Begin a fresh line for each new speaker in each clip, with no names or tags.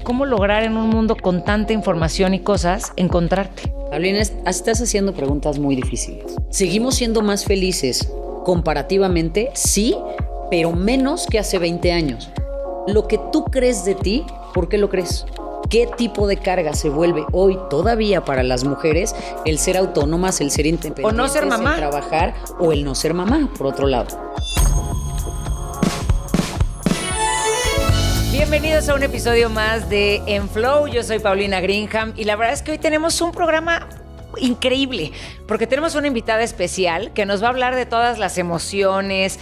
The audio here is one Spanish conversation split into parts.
cómo lograr en un mundo con tanta información y cosas encontrarte.
Paulina, estás haciendo preguntas muy difíciles. ¿Seguimos siendo más felices comparativamente? Sí, pero menos que hace 20 años. Lo que tú crees de ti, ¿por qué lo crees? ¿Qué tipo de carga se vuelve hoy todavía para las mujeres el ser autónomas, el ser independientes,
o no ser mamá,
el trabajar o el no ser mamá, por otro lado?
Bienvenidos a un episodio más de En Flow. Yo soy Paulina Greenham y la verdad es que hoy tenemos un programa increíble porque tenemos una invitada especial que nos va a hablar de todas las emociones,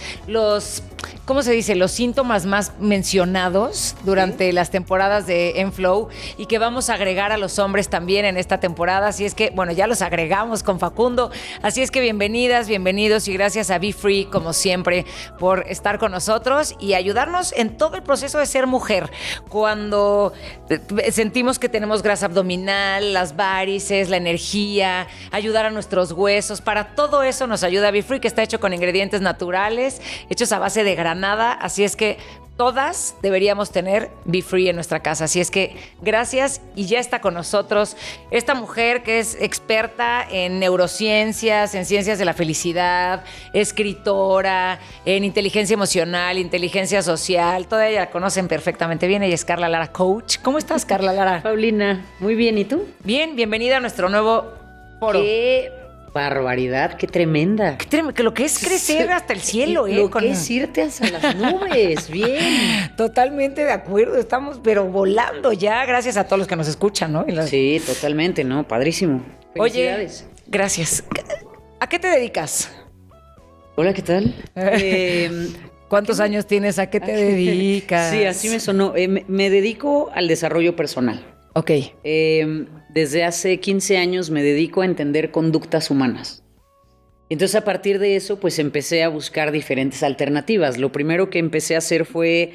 ¿cómo se dice? Los síntomas más mencionados durante las temporadas de En Flow y que vamos a agregar a los hombres también en esta temporada. Así es que, bueno, ya los agregamos con Facundo. Así es que bienvenidas, bienvenidos y gracias a Be Free, como siempre, por estar con nosotros y ayudarnos en todo el proceso de ser mujer. Cuando sentimos que tenemos grasa abdominal, las varices, la energía, ayudar a nuestros huesos. Para todo eso nos ayuda Be Free, que está hecho con ingredientes naturales, hechos a base de granada, así es que todas deberíamos tener Be Free en nuestra casa. Así es que gracias y ya está con nosotros esta mujer que es experta en neurociencias, en ciencias de la felicidad, escritora, en inteligencia emocional, inteligencia social. Toda ella la conocen perfectamente bien. Ella es Carla Lara, coach. ¿Cómo estás, Carla Lara?
Paulina, muy bien. ¿Y tú?
Bien, bienvenida a nuestro nuevo foro.
¡Qué barbaridad! ¡Qué tremenda!
Que lo que es crecer hasta el cielo,
Lo que es irte hasta las nubes. Bien.
Totalmente de acuerdo. Estamos, pero volando ya. Gracias a todos los que nos escuchan, ¿no?
Sí, totalmente, ¿no? Padrísimo. Felicidades.
Oye, gracias. ¿A qué te dedicas?
Hola, ¿qué tal?
¿Cuántos años tienes? ¿A qué te dedicas?
Sí, así me sonó. Me dedico al desarrollo personal.
Ok.
Desde hace 15 años me dedico a entender conductas humanas. Entonces, a partir de eso, pues empecé a buscar diferentes alternativas. Lo primero que empecé a hacer fue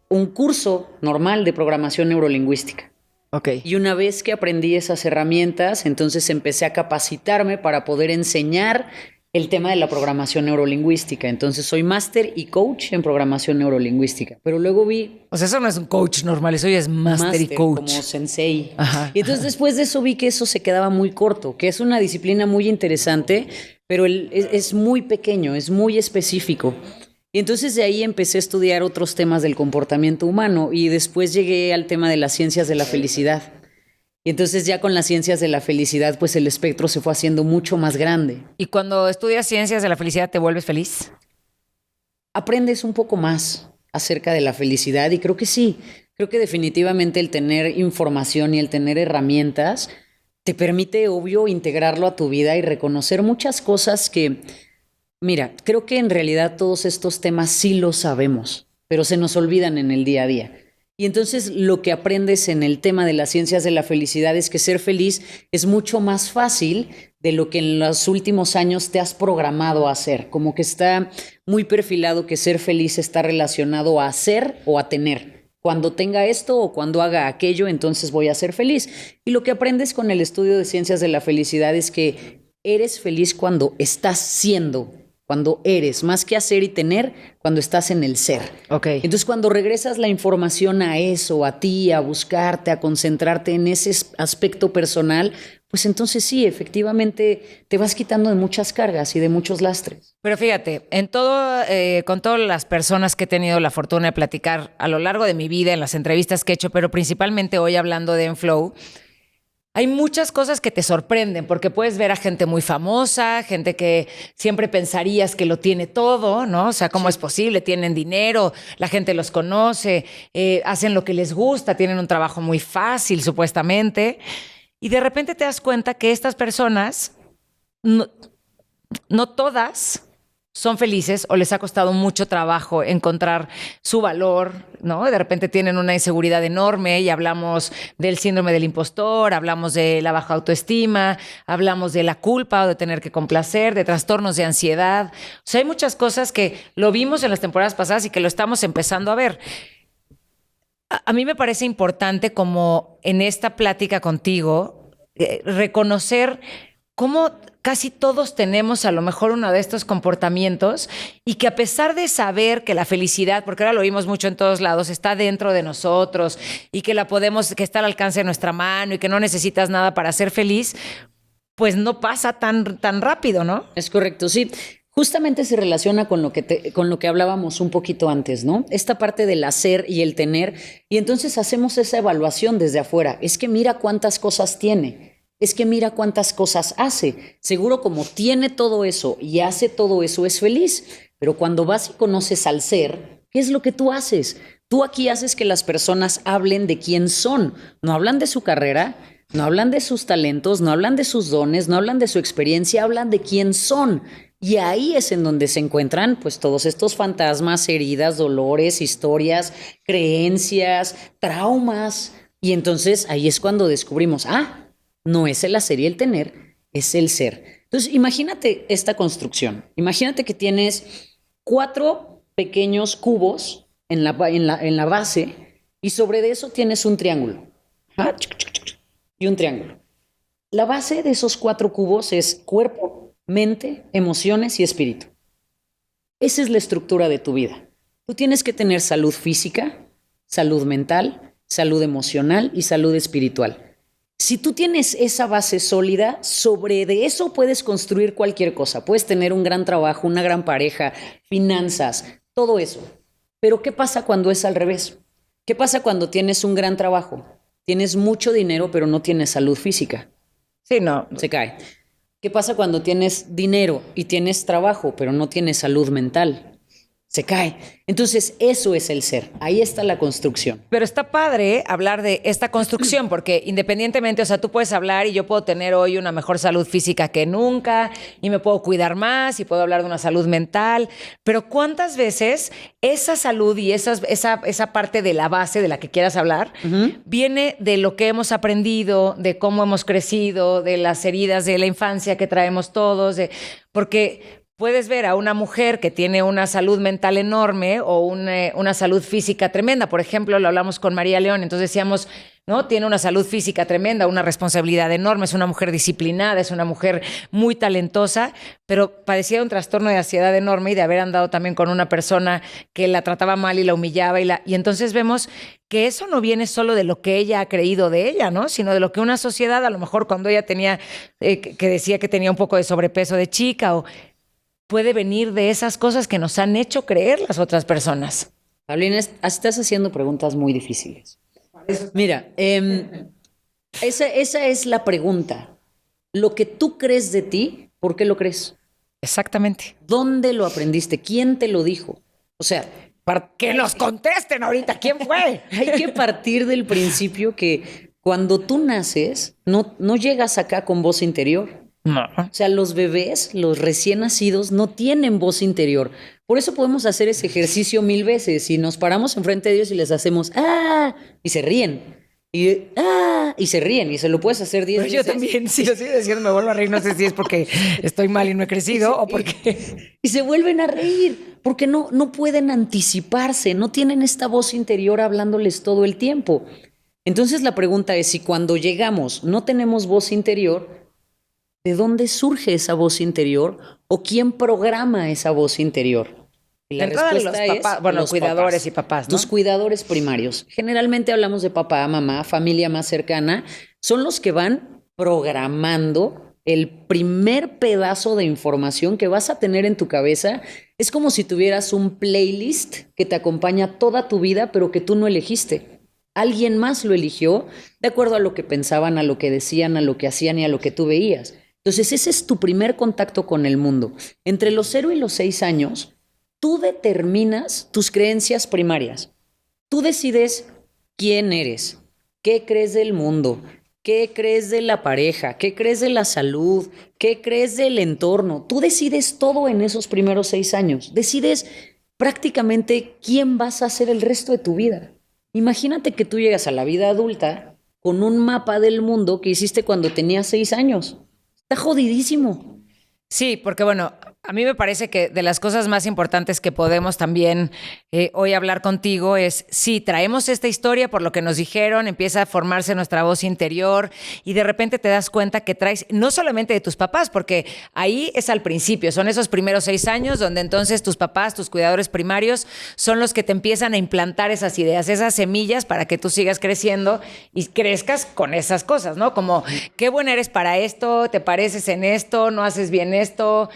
un curso normal de programación neurolingüística.
Ok.
Y una vez que aprendí esas herramientas, entonces empecé a capacitarme para poder enseñar el tema de la programación neurolingüística. Entonces soy máster y coach en programación neurolingüística. Pero luego vi...
O sea, eso no es un coach normal, eso ya es máster y coach.
Como sensei.
Ajá,
y entonces después de eso vi que eso se quedaba muy corto, que es una disciplina muy interesante, pero es muy pequeño, es muy específico. Y entonces de ahí empecé a estudiar otros temas del comportamiento humano y después llegué al tema de las ciencias de la felicidad. Y entonces ya con las ciencias de la felicidad, pues el espectro se fue haciendo mucho más grande.
¿Y cuando estudias ciencias de la felicidad te vuelves feliz?
Aprendes un poco más acerca de la felicidad y creo que sí. Creo que definitivamente el tener información y el tener herramientas te permite, obvio, integrarlo a tu vida y reconocer muchas cosas que... Mira, creo que en realidad todos estos temas sí los sabemos, pero se nos olvidan en el día a día. Y entonces lo que aprendes en el tema de las ciencias de la felicidad es que ser feliz es mucho más fácil de lo que en los últimos años te has programado a hacer. Como que está muy perfilado que ser feliz está relacionado a hacer o a tener. Cuando tenga esto o cuando haga aquello, entonces voy a ser feliz. Y lo que aprendes con el estudio de ciencias de la felicidad es que eres feliz cuando estás siendo. Cuando eres, más que hacer y tener, cuando estás en el ser.
Okay.
Entonces, cuando regresas la información a eso, a ti, a buscarte, a concentrarte en ese aspecto personal, pues entonces sí, efectivamente te vas quitando de muchas cargas y de muchos lastres.
Pero fíjate, con todas las personas que he tenido la fortuna de platicar a lo largo de mi vida, en las entrevistas que he hecho, pero principalmente hoy hablando de En Flow, hay muchas cosas que te sorprenden porque puedes ver a gente muy famosa, gente que siempre pensarías que lo tiene todo, ¿no? O sea, ¿cómo es posible? Tienen dinero, la gente los conoce, hacen lo que les gusta, tienen un trabajo muy fácil, supuestamente. Y de repente te das cuenta que estas personas, no todas son felices o les ha costado mucho trabajo encontrar su valor, ¿no? De repente tienen una inseguridad enorme y hablamos del síndrome del impostor, hablamos de la baja autoestima, hablamos de la culpa o de tener que complacer, de trastornos de ansiedad. O sea, hay muchas cosas que lo vimos en las temporadas pasadas y que lo estamos empezando a ver. A mí me parece importante como en esta plática contigo reconocer cómo casi todos tenemos a lo mejor uno de estos comportamientos y que a pesar de saber que la felicidad, porque ahora lo oímos mucho en todos lados, está dentro de nosotros y que que está al alcance de nuestra mano y que no necesitas nada para ser feliz, pues no pasa tan rápido, ¿no?
Es correcto, sí. Justamente se relaciona con lo que hablábamos un poquito antes, ¿no? Esta parte del hacer y el tener, y entonces hacemos esa evaluación desde afuera. Es que mira cuántas cosas tiene, es que mira cuántas cosas hace. Seguro como tiene todo eso y hace todo eso es feliz, pero cuando vas y conoces al ser, ¿qué es lo que tú haces? Tú aquí haces que las personas hablen de quién son, no hablan de su carrera, no hablan de sus talentos, no hablan de sus dones, no hablan de su experiencia, hablan de quién son. Y ahí es en donde se encuentran pues todos estos fantasmas, heridas, dolores, historias, creencias, traumas. Y entonces ahí es cuando descubrimos, no es el hacer y el tener, es el ser. Entonces imagínate esta construcción. Imagínate que tienes 4 pequeños cubos en la base y sobre de eso tienes un triángulo. Y un triángulo. La base de esos 4 cubos es cuerpo, mente, emociones y espíritu. Esa es la estructura de tu vida. Tú tienes que tener salud física, salud mental, salud emocional y salud espiritual. Si tú tienes esa base sólida, sobre de eso puedes construir cualquier cosa. Puedes tener un gran trabajo, una gran pareja, finanzas, todo eso. Pero ¿qué pasa cuando es al revés? ¿Qué pasa cuando tienes un gran trabajo? Tienes mucho dinero, pero no tienes salud física.
Sí, no.
Se cae. ¿Qué pasa cuando tienes dinero y tienes trabajo, pero no tienes salud mental? Se cae. Entonces, eso es el ser. Ahí está la construcción.
Pero está padre hablar de esta construcción, porque independientemente, o sea, tú puedes hablar y yo puedo tener hoy una mejor salud física que nunca y me puedo cuidar más y puedo hablar de una salud mental, pero ¿cuántas veces esa salud y esa parte de la base de la que quieras hablar viene de lo que hemos aprendido, de cómo hemos crecido, de las heridas de la infancia que traemos todos, porque puedes ver a una mujer que tiene una salud mental enorme o una salud física tremenda. Por ejemplo, lo hablamos con María León, entonces decíamos, ¿no? Tiene una salud física tremenda, una responsabilidad enorme, es una mujer disciplinada, es una mujer muy talentosa, pero padecía de un trastorno de ansiedad enorme y de haber andado también con una persona que la trataba mal y la humillaba. Y entonces vemos que eso no viene solo de lo que ella ha creído de ella, ¿no? Sino de lo que una sociedad, a lo mejor cuando ella tenía, que decía que tenía un poco de sobrepeso de chica puede venir de esas cosas que nos han hecho creer las otras personas.
Paulina, estás haciendo preguntas muy difíciles. Mira, esa es la pregunta. Lo que tú crees de ti, ¿por qué lo crees?
Exactamente.
¿Dónde lo aprendiste? ¿Quién te lo dijo? O sea,
para que nos contesten ahorita, ¿quién fue?
Hay que partir del principio que cuando tú naces, no llegas acá con voz interior.
No.
O sea, los bebés, los recién nacidos, no tienen voz interior. Por eso podemos hacer ese ejercicio 1000 veces. Y nos paramos enfrente de ellos y les hacemos ¡ah! Y se ríen. Y ¡ah! Y se ríen. Y se lo puedes hacer 10 veces.
Yo también, si lo sigo diciendo, me vuelvo a reír. No sé si es porque estoy mal y no he crecido o porque...
Y se vuelven a reír. Porque no pueden anticiparse. No tienen esta voz interior hablándoles todo el tiempo. Entonces la pregunta es, si cuando llegamos no tenemos voz interior, ¿de dónde surge esa voz interior o quién programa esa voz interior? Y la respuesta
es papás, bueno, los cuidadores papás. Y papás, ¿no?
Tus cuidadores primarios. Generalmente hablamos de papá, mamá, familia más cercana. Son los que van programando el primer pedazo de información que vas a tener en tu cabeza. Es como si tuvieras un playlist que te acompaña toda tu vida, pero que tú no elegiste. Alguien más lo eligió de acuerdo a lo que pensaban, a lo que decían, a lo que hacían y a lo que tú veías. Entonces, ese es tu primer contacto con el mundo. Entre los 0 y los 6 años, tú determinas tus creencias primarias. Tú decides quién eres, qué crees del mundo, qué crees de la pareja, qué crees de la salud, qué crees del entorno. Tú decides todo en esos primeros 6 años. Decides prácticamente quién vas a ser el resto de tu vida. Imagínate que tú llegas a la vida adulta con un mapa del mundo que hiciste cuando tenías 6 años. Está jodidísimo.
Sí, porque bueno, A mí me parece que de las cosas más importantes que podemos también hoy hablar contigo es, sí, traemos esta historia por lo que nos dijeron, empieza a formarse nuestra voz interior y de repente te das cuenta que traes no solamente de tus papás, porque ahí es al principio, son esos primeros 6 años donde entonces tus papás, tus cuidadores primarios, son los que te empiezan a implantar esas ideas, esas semillas para que tú sigas creciendo y crezcas con esas cosas, ¿no? Como, qué buena eres para esto, te pareces en esto, no haces bien esto,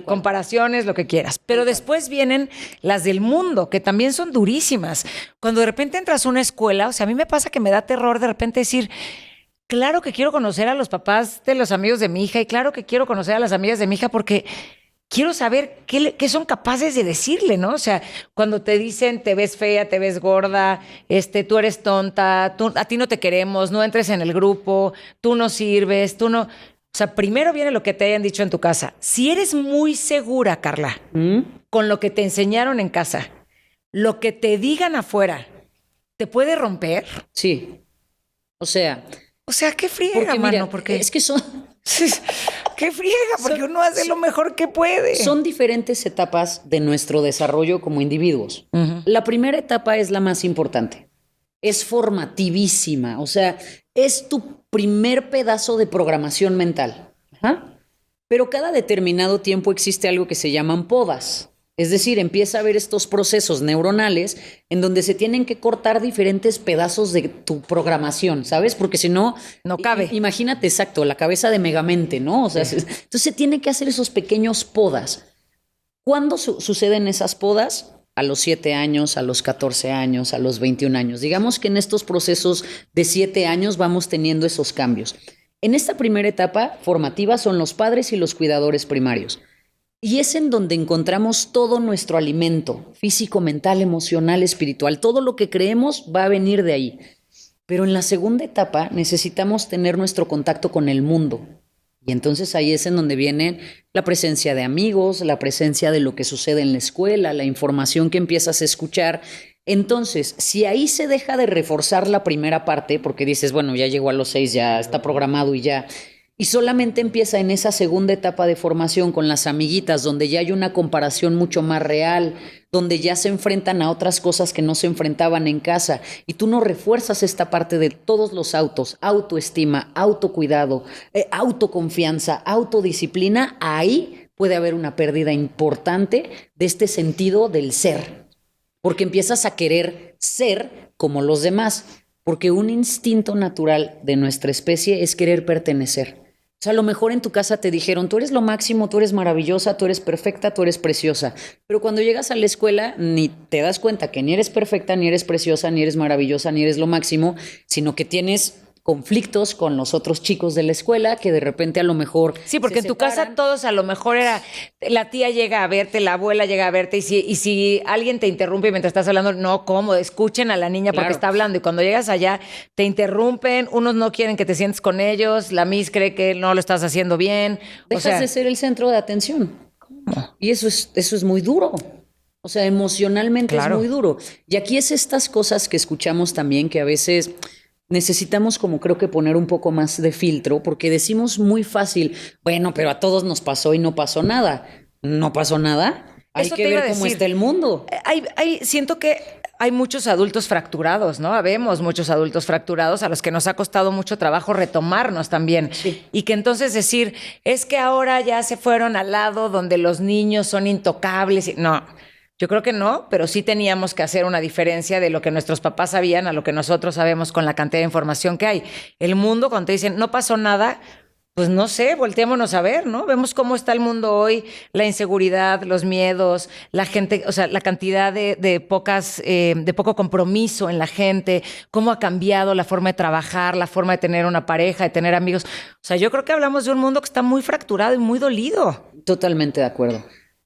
comparaciones, lo que quieras. Pero después vienen las del mundo, que también son durísimas. Cuando de repente entras a una escuela, o sea, a mí me pasa que me da terror de repente decir, claro que quiero conocer a los papás de los amigos de mi hija y claro que quiero conocer a las amigas de mi hija porque quiero saber qué son capaces de decirle, ¿no? O sea, cuando te dicen te ves fea, te ves gorda, tú eres tonta, a ti no te queremos, no entres en el grupo, tú no sirves, tú no... O sea, primero viene lo que te hayan dicho en tu casa. Si eres muy segura, Carla, con lo que te enseñaron en casa, lo que te digan afuera, ¿te puede romper?
Sí. O sea,
qué friega,
porque,
mano,
mira,
porque...
es que son...
qué friega, porque uno hace lo mejor que puede.
Son diferentes etapas de nuestro desarrollo como individuos. La primera etapa es la más importante. Es formativísima, o sea, es tu primer pedazo de programación mental. Ajá. Pero cada determinado tiempo existe algo que se llaman podas. Es decir, empieza a haber estos procesos neuronales en donde se tienen que cortar diferentes pedazos de tu programación, ¿sabes? Porque si no...
No cabe.
Imagínate, exacto, la cabeza de Megamente, ¿no? O sea, entonces se tiene que hacer esos pequeños podas. ¿Cuándo suceden esas podas? A los 7 años, a los 14 años, a los 21 años. Digamos que en estos procesos de 7 años vamos teniendo esos cambios. En esta primera etapa formativa son los padres y los cuidadores primarios. Y es en donde encontramos todo nuestro alimento, físico, mental, emocional, espiritual. Todo lo que creemos va a venir de ahí. Pero en la segunda etapa necesitamos tener nuestro contacto con el mundo. Y entonces ahí es en donde viene la presencia de amigos, la presencia de lo que sucede en la escuela, la información que empiezas a escuchar. Entonces, si ahí se deja de reforzar la primera parte, porque dices, bueno, ya llegó a los 6, ya está programado y ya... Y solamente empieza en esa segunda etapa de formación con las amiguitas, donde ya hay una comparación mucho más real, donde ya se enfrentan a otras cosas que no se enfrentaban en casa. Y tú no refuerzas esta parte de todos los autos, autoestima, autocuidado, autoconfianza, autodisciplina. Ahí puede haber una pérdida importante de este sentido del ser. Porque empiezas a querer ser como los demás. Porque un instinto natural de nuestra especie es querer pertenecer. O sea, a lo mejor en tu casa te dijeron, tú eres lo máximo, tú eres maravillosa, tú eres perfecta, tú eres preciosa. Pero cuando llegas a la escuela ni te das cuenta que ni eres perfecta, ni eres preciosa, ni eres maravillosa, ni eres lo máximo, sino que tienes conflictos con los otros chicos de la escuela que de repente a lo mejor
sí, porque en tu casa todos a lo mejor era la tía llega a verte, la abuela llega a verte y si alguien te interrumpe mientras estás hablando, no, ¿cómo? Escuchen a la niña porque está hablando y cuando llegas allá te interrumpen, unos no quieren que te sientes con ellos, la Miss cree que no lo estás haciendo bien.
Dejas de ser el centro de atención. ¿Cómo? Y eso es muy duro. O sea, emocionalmente es muy duro. Y aquí es estas cosas que escuchamos también que a veces... necesitamos como creo que poner un poco más de filtro porque decimos muy fácil, bueno, pero a todos nos pasó y no pasó nada. ¿No pasó nada? Hay que ver cómo está el mundo.
Siento que hay muchos adultos fracturados, ¿no? Habemos muchos adultos fracturados a los que nos ha costado mucho trabajo retomarnos también. Sí. Y que entonces decir, es que ahora ya se fueron al lado donde los niños son intocables. No. Yo creo que no, pero sí teníamos que hacer una diferencia de lo que nuestros papás sabían a lo que nosotros sabemos con la cantidad de información que hay. El mundo, cuando te dicen, no pasó nada, pues no sé, volteémonos a ver, ¿no? Vemos cómo está el mundo hoy, la inseguridad, los miedos, la gente, o sea, la cantidad de poco compromiso en la gente, cómo ha cambiado la forma de trabajar, la forma de tener una pareja, de tener amigos. O sea, yo creo que hablamos de un mundo que está muy fracturado y muy dolido.
Totalmente de acuerdo.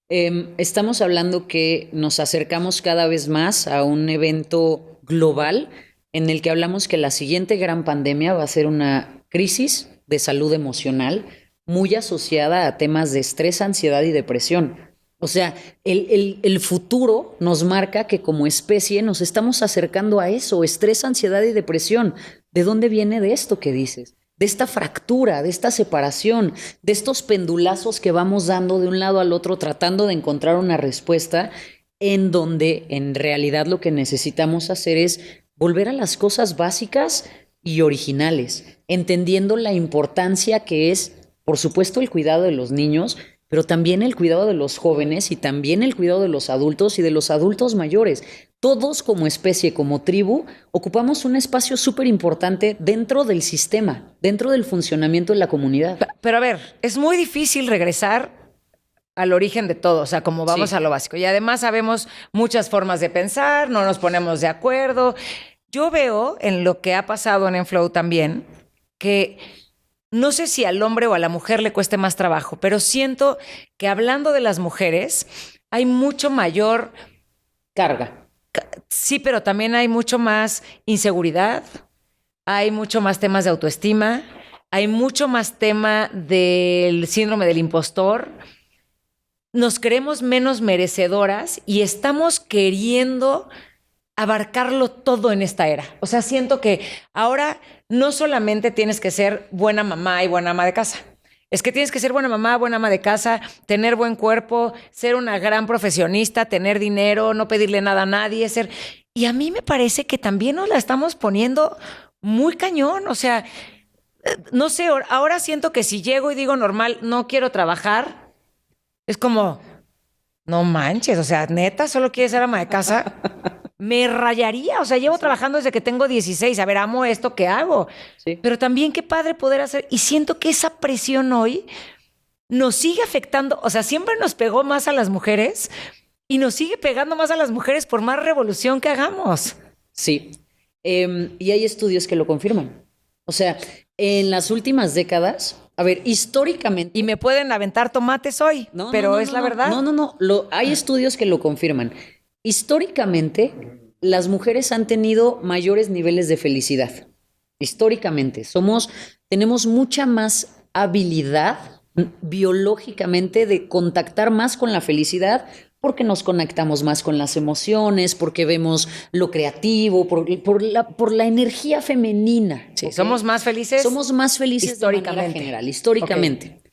Estamos hablando que nos acercamos cada vez más a un evento global en el que hablamos que la siguiente gran pandemia va a ser una crisis de salud emocional muy asociada a temas de estrés, ansiedad y depresión. O sea, el futuro nos marca que como especie nos estamos acercando a eso, estrés, ansiedad y depresión. ¿De dónde viene de esto que dices? de esta fractura, de esta separación, de estos pendulazos que vamos dando de un lado al otro tratando de encontrar una respuesta en donde en realidad lo que necesitamos hacer es volver a las cosas básicas y originales, entendiendo la importancia que es, por supuesto, el cuidado de los niños, pero también el cuidado de los jóvenes y también el cuidado de los adultos y de los adultos mayores. Todos como especie, como tribu, ocupamos un espacio súper importante dentro del sistema, dentro del funcionamiento de la comunidad.
Pero a ver, es muy difícil regresar al origen de todo, o sea, como vamos a lo básico. Y además sabemos muchas formas de pensar, no nos ponemos de acuerdo. Yo veo en lo que ha pasado en Enflow también que no sé si al hombre o a la mujer le cueste más trabajo, pero siento que hablando de las mujeres hay mucho mayor
carga.
Sí, pero también hay mucho más inseguridad, hay mucho más temas de autoestima, hay mucho más tema del síndrome del impostor. Nos creemos menos merecedoras y estamos queriendo abarcarlo todo en esta era. O sea, siento que ahora no solamente tienes que ser buena mamá y buena ama de casa. Es que tienes que ser buena mamá, buena ama de casa, tener buen cuerpo, ser una gran profesionista, tener dinero, no pedirle nada a nadie, ser... Y a mí me parece que también nos la estamos poniendo muy cañón. O sea, no sé, ahora siento que si llego y digo normal, no quiero trabajar, es como, no manches, o sea, neta, solo quieres ser ama de casa. Me rayaría, o sea, llevo trabajando desde que tengo 16, a ver, amo esto que hago,
Sí.
Pero también qué padre poder hacer, y siento que esa presión hoy nos sigue afectando, o sea, siempre nos pegó más a las mujeres y nos sigue pegando más a las mujeres por más revolución que hagamos.
Sí, y hay estudios que lo confirman. O sea, en las últimas décadas, a ver, históricamente...
Y me pueden aventar tomates hoy, pero es la verdad.
No, hay estudios que lo confirman. Históricamente, las mujeres han tenido mayores niveles de felicidad. Históricamente, tenemos mucha más habilidad biológicamente de contactar más con la felicidad porque nos conectamos más con las emociones, porque vemos lo creativo, por la energía femenina.
Sí, ¿okay? Somos más felices.
Somos más felices
históricamente.
De manera general, históricamente. Okay.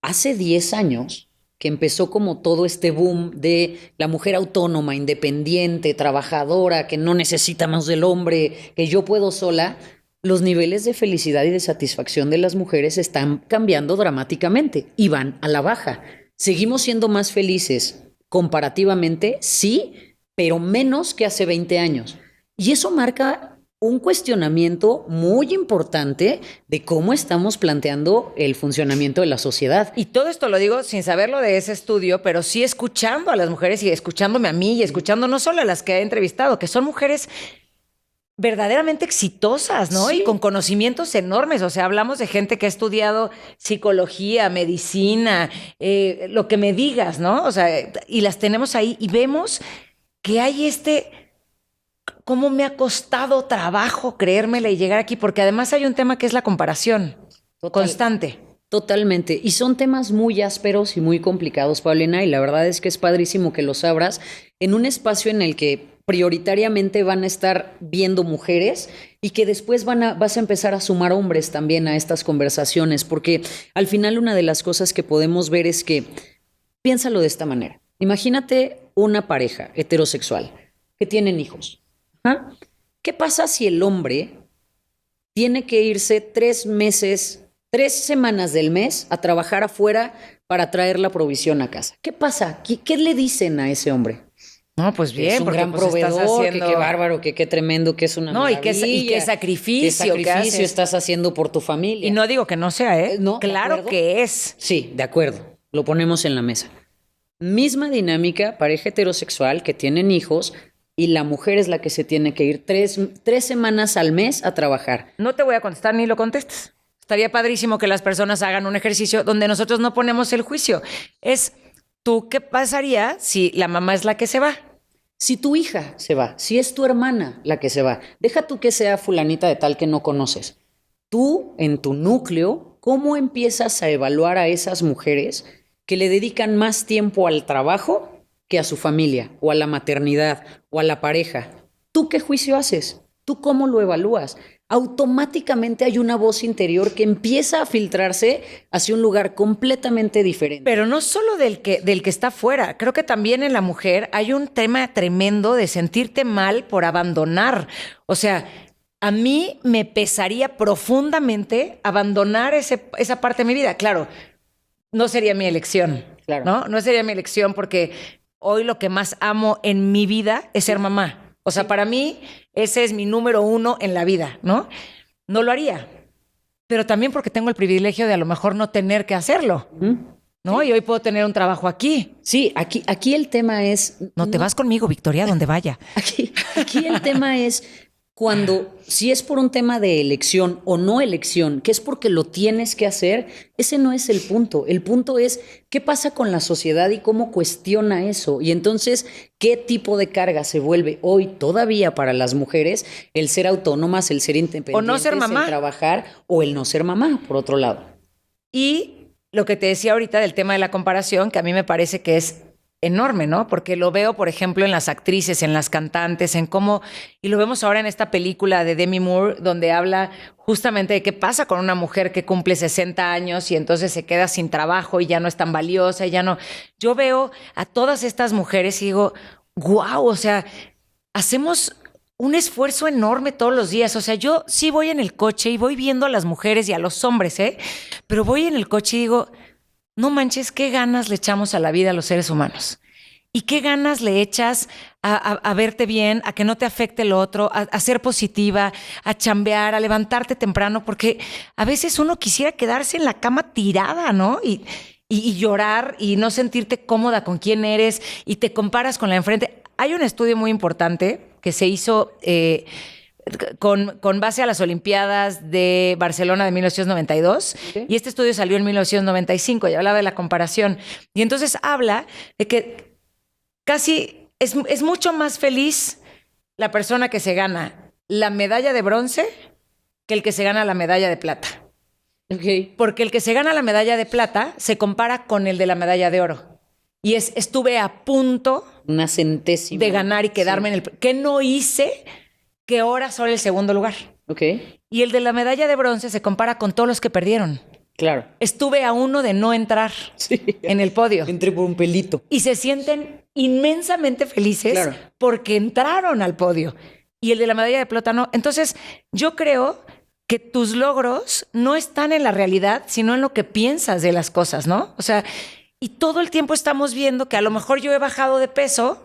Hace 10 años que empezó como todo este boom de la mujer autónoma, independiente, trabajadora, que no necesita más del hombre, que yo puedo sola, los niveles de felicidad y de satisfacción de las mujeres están cambiando dramáticamente y van a la baja. ¿Seguimos siendo más felices comparativamente? Sí, pero menos que hace 20 años. Y eso marca un cuestionamiento muy importante de cómo estamos planteando el funcionamiento de la sociedad.
Y todo esto lo digo sin saberlo de ese estudio, pero sí escuchando a las mujeres y escuchándome a mí y escuchando no solo a las que he entrevistado, que son mujeres verdaderamente exitosas, ¿no? Sí. Y con conocimientos enormes. O sea, hablamos de gente que ha estudiado psicología, medicina, lo que me digas, ¿no? O sea, y las tenemos ahí y vemos que hay cómo me ha costado trabajo creérmela y llegar aquí, porque además hay un tema que es la comparación constante.
Totalmente. Y son temas muy ásperos y muy complicados, Paulina, y la verdad es que es padrísimo que los abras en un espacio en el que prioritariamente van a estar viendo mujeres y que después vas a empezar a sumar hombres también a estas conversaciones, porque al final una de las cosas que podemos ver es que, piénsalo de esta manera, imagínate una pareja heterosexual que tienen hijos. ¿Ah? ¿Qué pasa si el hombre tiene que irse 3 semanas del mes a trabajar afuera para traer la provisión a casa? ¿Qué pasa? ¿Qué le dicen a ese hombre?
No, pues bien,
es un
porque
gran proveedor, que qué bárbaro, que qué tremendo, que es una maravilla.
Y qué sacrificio.
¿Qué sacrificio estás haciendo por tu familia?
Y no digo que no sea, ¿eh? No, claro que es.
Sí, de acuerdo. Lo ponemos en la mesa. Misma dinámica, pareja heterosexual que tienen hijos y la mujer es la que se tiene que ir 3 semanas al mes a trabajar.
No te voy a contestar ni lo contestes. Estaría padrísimo que las personas hagan un ejercicio donde nosotros no ponemos el juicio. Es, ¿tú qué pasaría si la mamá es la que se va?
Si tu hija se va, si es tu hermana la que se va, deja tú que sea fulanita de tal que no conoces. Tú, en tu núcleo, ¿cómo empiezas a evaluar a esas mujeres que le dedican más tiempo al trabajo que a su familia, o a la maternidad, o a la pareja? ¿Tú qué juicio haces? ¿Tú cómo lo evalúas? automáticamente hay una voz interior que empieza a filtrarse hacia un lugar completamente diferente.
Pero no solo del que está fuera, creo que también en la mujer hay un tema tremendo de sentirte mal por abandonar. O sea, a mí me pesaría profundamente abandonar esa parte de mi vida. Claro, no sería mi elección,
Claro.
No sería mi elección porque hoy lo que más amo en mi vida es ser mamá. O sea, para mí ese es mi número 1 en la vida, ¿no? No lo haría, pero también porque tengo el privilegio de a lo mejor no tener que hacerlo, ¿no? Y hoy puedo tener un trabajo aquí.
Sí, aquí el tema es...
No te vas conmigo, Victoria, donde vaya.
Aquí el tema es cuando, si es por un tema de elección o no elección, que es porque lo tienes que hacer, ese no es el punto. El punto es qué pasa con la sociedad y cómo cuestiona eso. Y entonces, ¿qué tipo de carga se vuelve hoy todavía para las mujeres el ser autónomas, el ser independientes,
o no ser mamá,
el trabajar o el no ser mamá, por otro lado?
Y lo que te decía ahorita del tema de la comparación, que a mí me parece que es enorme, ¿no? Porque lo veo, por ejemplo, en las actrices, en las cantantes, en cómo, y lo vemos ahora en esta película de Demi Moore, donde habla justamente de qué pasa con una mujer que cumple 60 años y entonces se queda sin trabajo y ya no es tan valiosa y ya no. Yo veo a todas estas mujeres y digo, wow, o sea, hacemos un esfuerzo enorme todos los días. O sea, yo sí voy en el coche y voy viendo a las mujeres y a los hombres, pero voy en el coche y digo, no manches, qué ganas le echamos a la vida a los seres humanos. Y qué ganas le echas a verte bien, a que no te afecte lo otro, a ser positiva, a chambear, a levantarte temprano, porque a veces uno quisiera quedarse en la cama tirada, ¿no? Y llorar y no sentirte cómoda con quién eres y te comparas con la de enfrente. Hay un estudio muy importante que se hizo con base a las Olimpiadas de Barcelona de 1992, y este estudio salió en 1995 y hablaba de la comparación. Y entonces habla de que casi es mucho más feliz la persona que se gana la medalla de bronce que el que se gana la medalla de plata.
Okay.
Porque el que se gana la medalla de plata se compara con el de la medalla de oro. Y estuve a punto
una centésima
de ganar y quedarme en el... ¿Qué no hice? Que ahora soy el segundo lugar.
Okay.
Y el de la medalla de bronce se compara con todos los que perdieron.
Claro.
Estuve a uno de no entrar en el podio.
Entré por un pelito.
Y se sienten inmensamente felices porque entraron al podio. Y el de la medalla de plata no. Entonces, yo creo que tus logros no están en la realidad, sino en lo que piensas de las cosas, ¿no? O sea, y todo el tiempo estamos viendo que a lo mejor yo he bajado de peso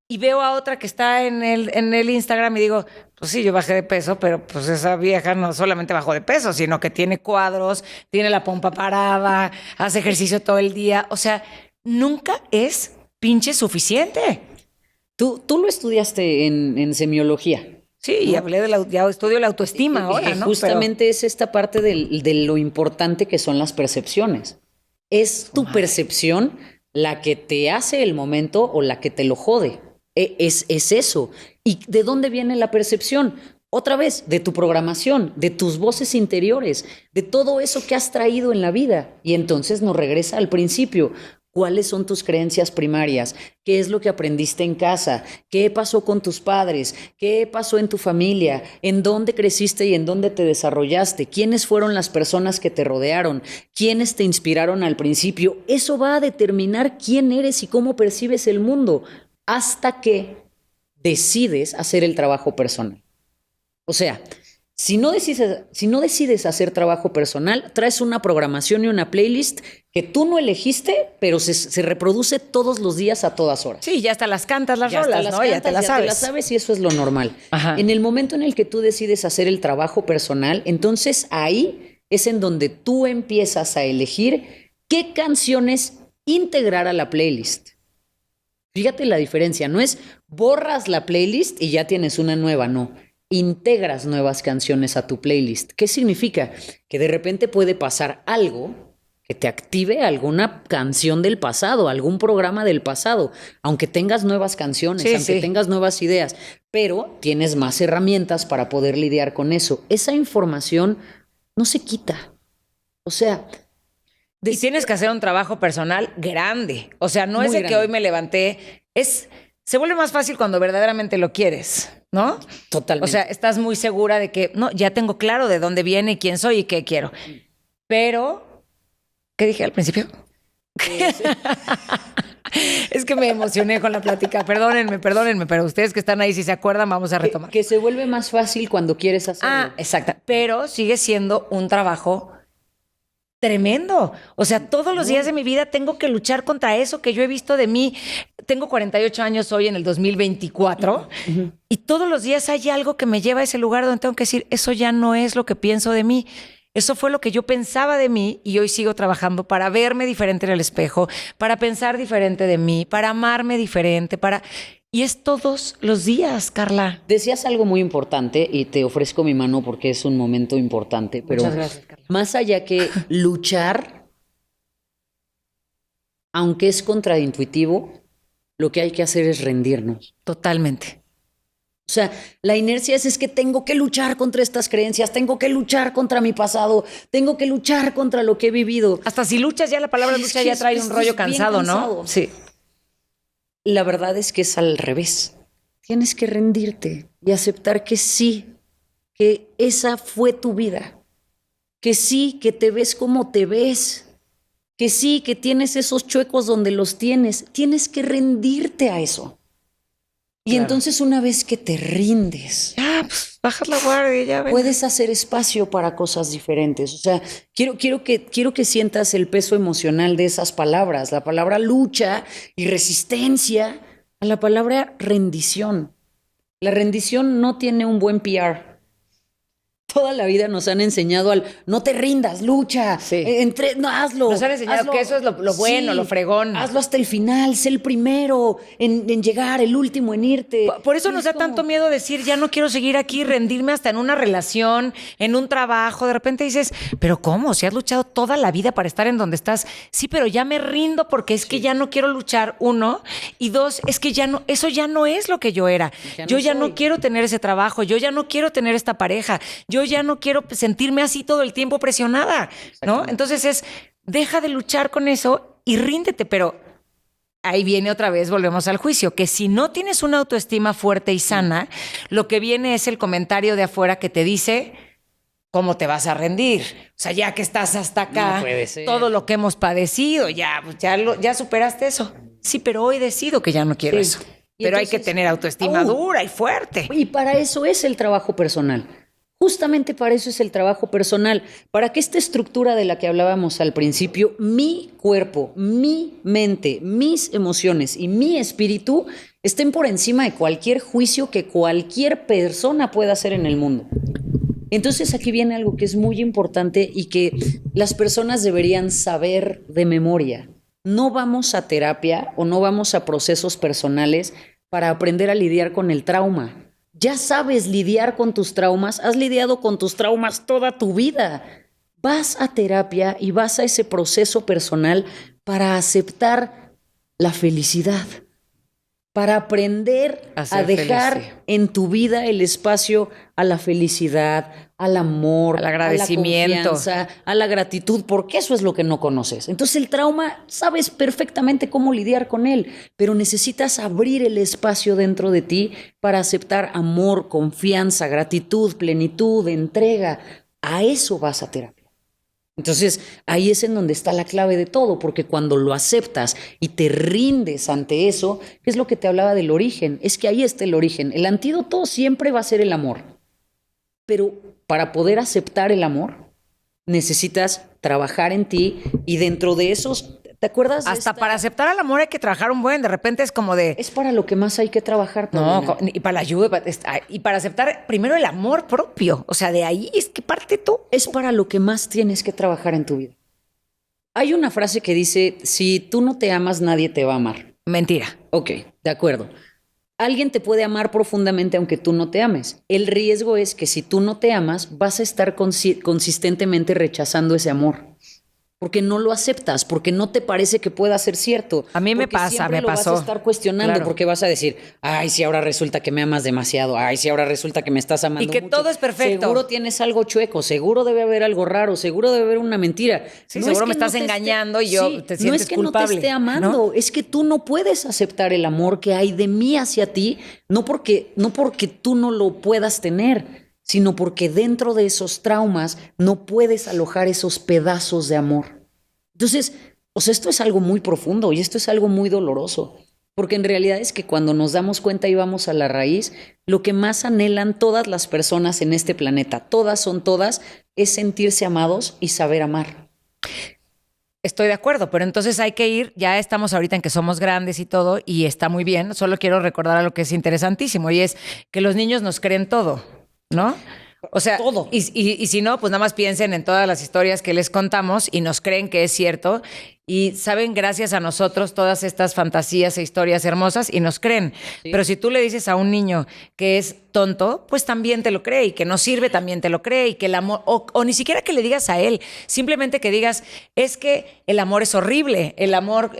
y veo a otra que está en el Instagram y digo, pues sí, yo bajé de peso, pero pues esa vieja no solamente bajó de peso, sino que tiene cuadros, tiene la pompa parada, hace ejercicio todo el día. O sea, nunca es pinche suficiente.
Tú lo estudiaste en semiología.
Sí, y hablé ya estudio la autoestima ahora, ¿no?
Justamente es esta parte de lo importante que son las percepciones. Es tu percepción la que te hace el momento o la que te lo jode. Es eso. ¿Y de dónde viene la percepción? Otra vez, de tu programación, de tus voces interiores, de todo eso que has traído en la vida. Y entonces nos regresa al principio. ¿Cuáles son tus creencias primarias? ¿Qué es lo que aprendiste en casa? ¿Qué pasó con tus padres? ¿Qué pasó en tu familia? ¿En dónde creciste y en dónde te desarrollaste? ¿Quiénes fueron las personas que te rodearon? ¿Quiénes te inspiraron al principio? Eso va a determinar quién eres y cómo percibes el mundo hasta que decides hacer el trabajo personal. O sea, si no decides hacer trabajo personal, traes una programación y una playlist que tú no elegiste, pero se reproduce todos los días a todas horas.
Sí, ya hasta las cantas las rolas, ¿no? Ya te las sabes.
Ya te las sabes y eso es lo normal.
Ajá.
En el momento en el que tú decides hacer el trabajo personal, entonces ahí es en donde tú empiezas a elegir qué canciones integrar a la playlist. Fíjate la diferencia, no es borras la playlist y ya tienes una nueva, no. Integras nuevas canciones a tu playlist. ¿Qué significa? Que de repente puede pasar algo que te active alguna canción del pasado, algún programa del pasado, aunque tengas nuevas canciones, aunque tengas nuevas ideas, pero tienes más herramientas para poder lidiar con eso. Esa información no se quita. O sea...
Y tienes que hacer un trabajo personal grande. O sea, no es de que hoy me levanté, es se vuelve más fácil cuando verdaderamente lo quieres, ¿no?
Totalmente.
O sea, estás muy segura de que, no, ya tengo claro de dónde viene, quién soy y qué quiero. Pero, ¿qué dije al principio? Es que me emocioné con la plática. Perdónenme, pero ustedes que están ahí, si se acuerdan, vamos a retomar.
Que se vuelve más fácil cuando quieres hacerlo.
Ah, exacto. Pero sigue siendo un trabajo tremendo. O sea, todos los días de mi vida tengo que luchar contra eso que yo he visto de mí. Tengo 48 años hoy en el 2024 y todos los días hay algo que me lleva a ese lugar donde tengo que decir, eso ya no es lo que pienso de mí. Eso fue lo que yo pensaba de mí y hoy sigo trabajando para verme diferente en el espejo, para pensar diferente de mí, para amarme diferente, para... Y es todos los días, Carla.
Decías algo muy importante y te ofrezco mi mano porque es un momento importante, pero
Muchas gracias, Carla.
Más allá que luchar, aunque es contraintuitivo, lo que hay que hacer es rendirnos.
Totalmente.
O sea, la inercia es que tengo que luchar contra estas creencias, tengo que luchar contra mi pasado, tengo que luchar contra lo que he vivido.
Hasta si luchas ya la palabra lucha ya trae un rollo cansado, ¿no?
Sí. La verdad es que es al revés. Tienes que rendirte y aceptar que sí, que esa fue tu vida, que sí, que te ves como te ves, que sí, que tienes esos chuecos donde los tienes. Tienes que rendirte a eso. Y
claro.
Entonces una vez que te rindes,
ya, pues bajas la guardia, ya ven.
Puedes hacer espacio para cosas diferentes. O sea, quiero que sientas el peso emocional de esas palabras. La palabra lucha y resistencia a la palabra rendición. La rendición no tiene un buen PR. Toda la vida nos han enseñado al no te rindas, lucha,
sí.
No, hazlo.
Nos han enseñado
hazlo,
que eso es lo bueno, lo fregón.
Hazlo hasta el final, sé el primero en llegar, el último en irte.
Por eso nos da tanto miedo decir, ya no quiero seguir aquí, rendirme hasta en una relación, en un trabajo. De repente dices, ¿pero cómo? Si has luchado toda la vida para estar en donde estás. Sí, pero ya me rindo porque es que ya no quiero luchar, uno. Y dos, es que ya no, eso ya no es lo que yo era. Yo ya no quiero tener ese trabajo, yo ya no quiero tener esta pareja, yo ya no quiero sentirme así todo el tiempo presionada, ¿no? Entonces deja de luchar con eso y ríndete, pero ahí viene otra vez, volvemos al juicio, que si no tienes una autoestima fuerte y sana, lo que viene es el comentario de afuera que te dice, ¿cómo te vas a rendir? O sea, ya que estás hasta acá,
no puede ser.
Todo lo que hemos padecido, ya superaste eso. Sí, pero hoy decido que ya no quiero eso. Pero entonces, hay que tener autoestima dura y fuerte.
Y para eso es el trabajo personal. Justamente para eso es el trabajo personal, para que esta estructura de la que hablábamos al principio, mi cuerpo, mi mente, mis emociones y mi espíritu estén por encima de cualquier juicio que cualquier persona pueda hacer en el mundo. Entonces aquí viene algo que es muy importante y que las personas deberían saber de memoria. No vamos a terapia o no vamos a procesos personales para aprender a lidiar con el trauma. Ya sabes lidiar con tus traumas, has lidiado con tus traumas toda tu vida. Vas a terapia y vas a ese proceso personal para aceptar la felicidad, para aprender a dejar en tu vida el espacio a la felicidad, al amor,
al agradecimiento,
a la confianza, a la gratitud, porque eso es lo que no conoces. Entonces el trauma, sabes perfectamente cómo lidiar con él, pero necesitas abrir el espacio dentro de ti para aceptar amor, confianza, gratitud, plenitud, entrega. A eso vas a terapia. Entonces, ahí es en donde está la clave de todo, porque cuando lo aceptas y te rindes ante eso, es lo que te hablaba del origen, es que ahí está el origen. El antídoto siempre va a ser el amor, pero para poder aceptar el amor, necesitas trabajar en ti y dentro de esos, ¿te acuerdas?
Hasta para aceptar al amor hay que trabajar un buen, de repente es como de...
Es para lo que más hay que trabajar, Paulina.
No, y para la ayuda, y para aceptar primero el amor propio, o sea, de ahí es que parte tú.
Es para lo que más tienes que trabajar en tu vida. Hay una frase que dice, si tú no te amas, nadie te va a amar.
Mentira.
Ok, de acuerdo. Alguien te puede amar profundamente aunque tú no te ames. El riesgo es que si tú no te amas, vas a estar consistentemente rechazando ese amor. porque no lo aceptas, porque no te parece que pueda ser cierto.
A mí me
porque
pasa,
siempre
me
lo
pasó.
vas a estar cuestionando,
Claro.
porque vas a decir, ay, si ahora resulta que me amas demasiado, ay, si ahora resulta que me estás amando
Y que
mucho.
todo es perfecto.
Seguro tienes algo chueco, seguro debe haber algo raro, seguro debe haber una mentira.
Sí, seguro me estás
te
engañando y yo te
no
sientes
es que
culpable,
no te esté amando,
¿no?
es que tú no puedes aceptar el amor que hay de mí hacia ti, no porque tú no lo puedas tener, sino porque dentro de esos traumas no puedes alojar esos pedazos de amor. Entonces, o sea, esto es algo muy profundo y esto es algo muy doloroso, porque en realidad es que cuando nos damos cuenta y vamos a la raíz, lo que más anhelan todas las personas en este planeta, todas, es sentirse amados y saber amar.
Estoy de acuerdo, pero entonces hay que ir, ya estamos ahorita en que somos grandes y todo, y está muy bien, solo quiero recordar algo que es interesantísimo, y es que los niños nos creen todo, ¿no? O sea,
Todo.
Y si no, pues nada más piensen en todas las historias que les contamos y nos creen que es cierto y saben gracias a nosotros todas estas fantasías e historias hermosas y nos creen. Sí. Pero si tú le dices a un niño que es tonto, pues también te lo cree, y que no sirve también te lo cree, y que el amor, o ni siquiera que le digas a él, simplemente que digas, es que el amor es horrible, el amor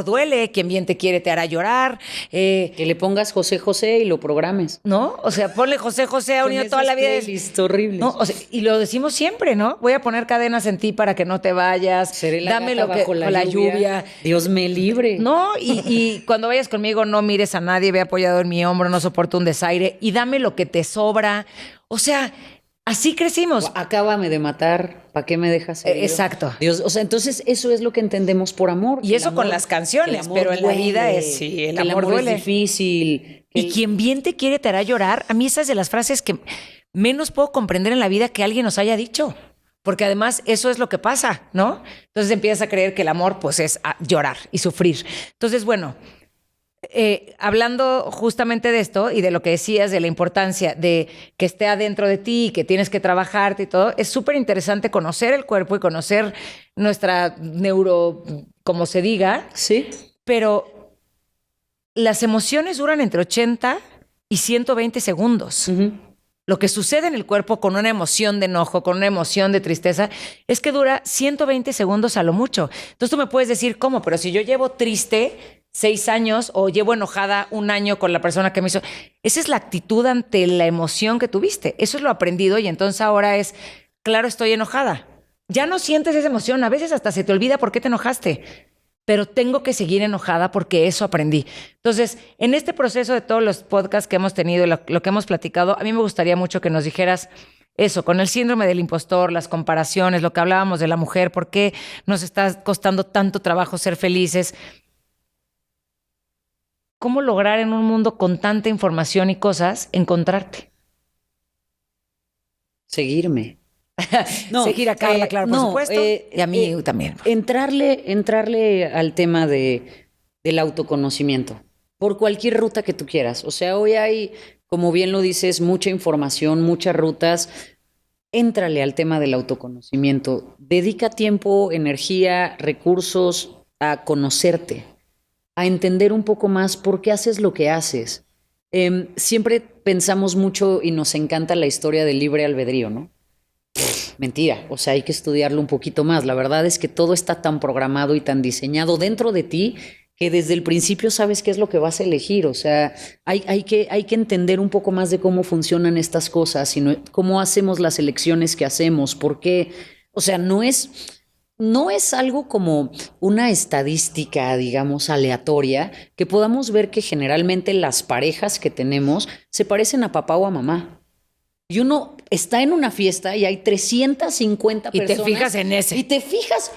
duele, quien bien te quiere te hará llorar.
Que le pongas José José y lo programes.
¿No? O sea, ponle José José a un niño toda la vida.
Es horrible.
¿No? O sea, y lo decimos siempre, ¿no? Voy a poner cadenas en ti para que no te vayas.
Seré la
dame
gata
lo que
bajo la lluvia. Dios me libre.
No, y cuando vayas conmigo no mires a nadie, ve apoyado en mi hombro, no soporto un desaire y dame lo que te sobra. O sea, así crecimos.
Acábame de matar, ¿para qué me dejas herido?
Exacto.
Dios, o sea, entonces eso es lo que entendemos por amor.
Y eso con las canciones, pero en la vida es sí, el amor duele.
Es difícil.
Y quien bien te quiere te hará llorar. A mí esa es de las frases que menos puedo comprender en la vida que alguien nos haya dicho. Porque además eso es lo que pasa, ¿no? Entonces empiezas a creer que el amor pues es llorar y sufrir. Entonces, bueno, hablando justamente de esto y de lo que decías de la importancia de que esté adentro de ti y que tienes que trabajarte y todo, es súper interesante conocer el cuerpo y conocer nuestra neuro, como se diga.
Sí.
Pero las emociones duran entre 80 y 120 segundos. Uh-huh. Lo que sucede en el cuerpo con una emoción de enojo, con una emoción de tristeza, es que dura 120 segundos a lo mucho. Entonces tú me puedes decir, ¿cómo? Pero si yo llevo triste 6 años o llevo enojada 1 año con la persona que me hizo... Esa es la actitud ante la emoción que tuviste. Eso es lo aprendido y entonces ahora es, claro, estoy enojada. Ya no sientes esa emoción. A veces hasta se te olvida por qué te enojaste. Pero tengo que seguir enojada porque eso aprendí. Entonces, en este proceso de todos los podcasts que hemos tenido, lo que hemos platicado, a mí me gustaría mucho que nos dijeras eso, con el síndrome del impostor, las comparaciones, lo que hablábamos de la mujer, por qué nos está costando tanto trabajo ser felices. ¿Cómo lograr en un mundo con tanta información y cosas encontrarte?
Seguirme.
No, seguir a Carla, claro, por supuesto, y a mí también.
Entrarle al tema del autoconocimiento, por cualquier ruta que tú quieras. O sea, hoy hay, como bien lo dices, mucha información, muchas rutas. Éntrale al tema del autoconocimiento. Dedica tiempo, energía, recursos a conocerte, a entender un poco más por qué haces lo que haces. Siempre pensamos mucho y nos encanta la historia del libre albedrío, ¿no? Mentira, o sea, hay que estudiarlo un poquito más. La verdad es que todo está tan programado y tan diseñado dentro de ti que desde el principio sabes qué es lo que vas a elegir. O sea, hay que entender un poco más de cómo funcionan estas cosas y cómo hacemos las elecciones que hacemos, por qué. O sea, no es algo como una estadística, digamos, aleatoria, que podamos ver que generalmente las parejas que tenemos se parecen a papá o a mamá. Y uno está en una fiesta y hay 350 personas.
Y te fijas en ese.
Y te fijas,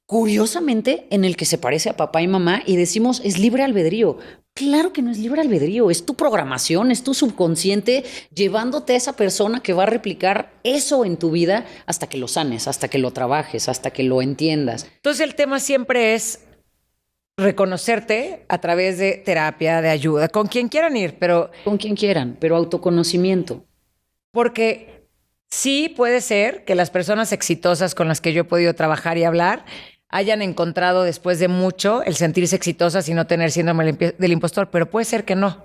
curiosamente, en el que se parece a papá y mamá y decimos, es libre albedrío. Claro que no es libre albedrío, es tu programación, es tu subconsciente llevándote a esa persona que va a replicar eso en tu vida hasta que lo sanes, hasta que lo trabajes, hasta que lo entiendas.
Entonces el tema siempre es reconocerte a través de terapia, de ayuda, con quien quieran ir, pero...
Con quien quieran, pero autoconocimiento.
Porque sí puede ser que las personas exitosas con las que yo he podido trabajar y hablar hayan encontrado después de mucho el sentirse exitosas y no tener síndrome del impostor, pero puede ser que no.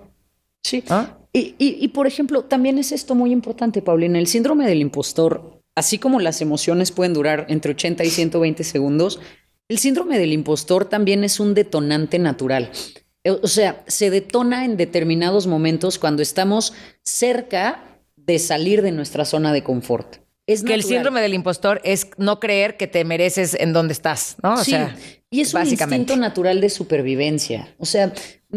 Sí. ¿Ah? Y por ejemplo, también es esto muy importante, Paulina. El síndrome del impostor así como las emociones pueden durar entre 80 y 120 segundos, el síndrome del impostor también es un detonante natural. O sea, se detona en determinados momentos cuando estamos cerca de salir de nuestra zona de confort. Es
que
natural.
el síndrome del impostor es no creer que te mereces en donde estás, ¿no? O
Sí,
sea,
y es un instinto natural de supervivencia. O sea,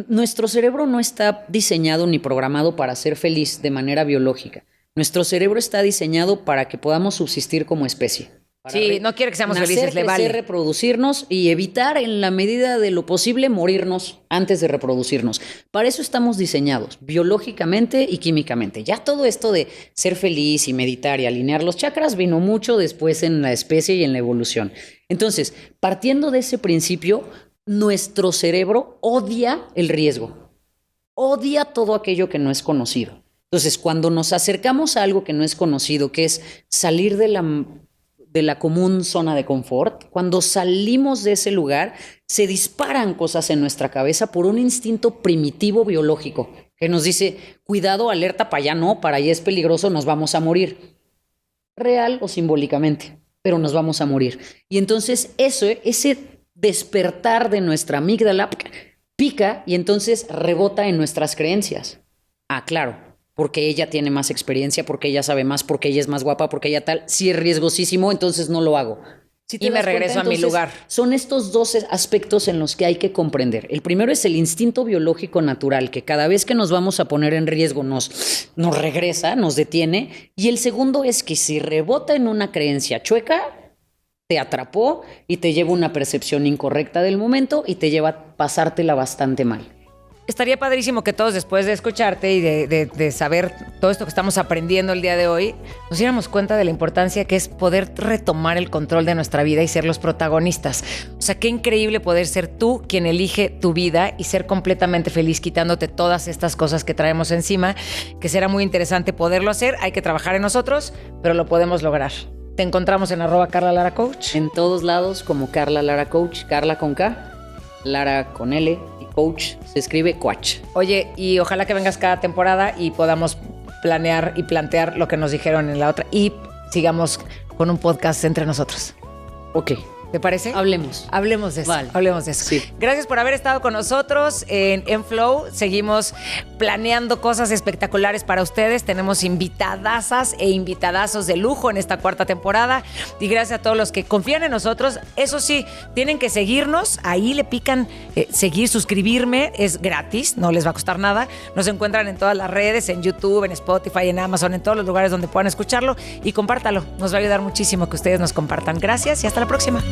nuestro cerebro no está diseñado ni programado para ser feliz de manera biológica. Nuestro cerebro está diseñado para que podamos subsistir como especie.
Sí, no quiere que seamos
nacer,
felices, le vale.
Reproducirnos y evitar en la medida de lo posible morirnos antes de reproducirnos. Para eso estamos diseñados, biológicamente y químicamente. Ya todo esto de ser feliz y meditar y alinear los chakras vino mucho después en la especie y en la evolución. Entonces, partiendo de ese principio, nuestro cerebro odia el riesgo, odia todo aquello que no es conocido. Entonces, cuando nos acercamos a algo que no es conocido, que es salir de la común zona de confort, cuando salimos de ese lugar, se disparan cosas en nuestra cabeza por un instinto primitivo biológico que nos dice, cuidado, alerta, para allá no, para allá es peligroso, nos vamos a morir. Real o simbólicamente, pero nos vamos a morir. Y entonces ese despertar de nuestra amígdala pica y entonces rebota en nuestras creencias. Ah, claro, porque ella tiene más experiencia, porque ella sabe más, porque ella es más guapa, porque ella tal. Si es riesgosísimo, entonces no lo hago. Si
y me regreso a mi lugar.
Son estos dos aspectos en los que hay que comprender. El primero es el instinto biológico natural, que cada vez que nos vamos a poner en riesgo nos regresa, nos detiene. Y el segundo es que si rebota en una creencia chueca, te atrapó y te lleva una percepción incorrecta del momento y te lleva a pasártela bastante mal.
Estaría padrísimo que todos, después de escucharte y de saber todo esto que estamos aprendiendo el día de hoy, nos diéramos cuenta de la importancia que es poder retomar el control de nuestra vida y ser los protagonistas. O sea, qué increíble poder ser tú quien elige tu vida y ser completamente feliz quitándote todas estas cosas que traemos encima, que será muy interesante poderlo hacer. Hay que trabajar en nosotros, pero lo podemos lograr. Te encontramos en @CarlaLaraCoach.
En todos lados como Carla Lara Coach, Carla con K, Lara con L. Coach se escribe coach.
Oye, y ojalá que vengas cada temporada y podamos planear y plantear lo que nos dijeron en la otra y sigamos con un podcast entre nosotros.
Ok.
¿Te parece?
Hablemos.
Hablemos de eso.
Vale.
Hablemos de eso.
Sí.
Gracias por haber estado con nosotros en Flow. Seguimos planeando cosas espectaculares para ustedes. Tenemos invitadasas e invitadazos de lujo en esta 4ª temporada. Y gracias a todos los que confían en nosotros. Eso sí, tienen que seguirnos. Ahí le pican seguir, suscribirme. Es gratis, no les va a costar nada. Nos encuentran en todas las redes, en YouTube, en Spotify, en Amazon, en todos los lugares donde puedan escucharlo. Y compártalo. Nos va a ayudar muchísimo que ustedes nos compartan. Gracias y hasta la próxima.